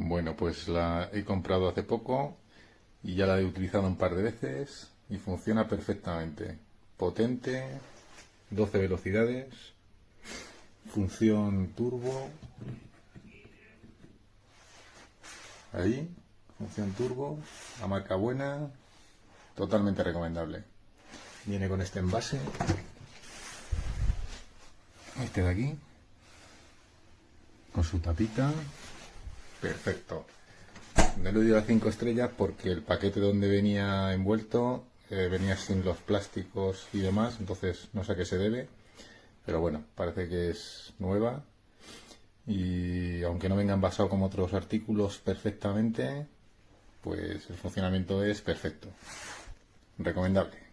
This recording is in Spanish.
Bueno, pues la he comprado hace poco y ya la he utilizado un par de veces y funciona perfectamente. Potente, 12 velocidades, función turbo. Ahí, función turbo, la marca buena, totalmente recomendable. Viene con este envase, este de aquí, con su tapita. Perfecto. No le doy a 5 estrellas porque el paquete donde venía envuelto venía sin los plásticos y demás, entonces no sé a qué se debe, pero bueno, parece que es nueva y aunque no venga envasado como otros artículos perfectamente, pues el funcionamiento es perfecto. Recomendable.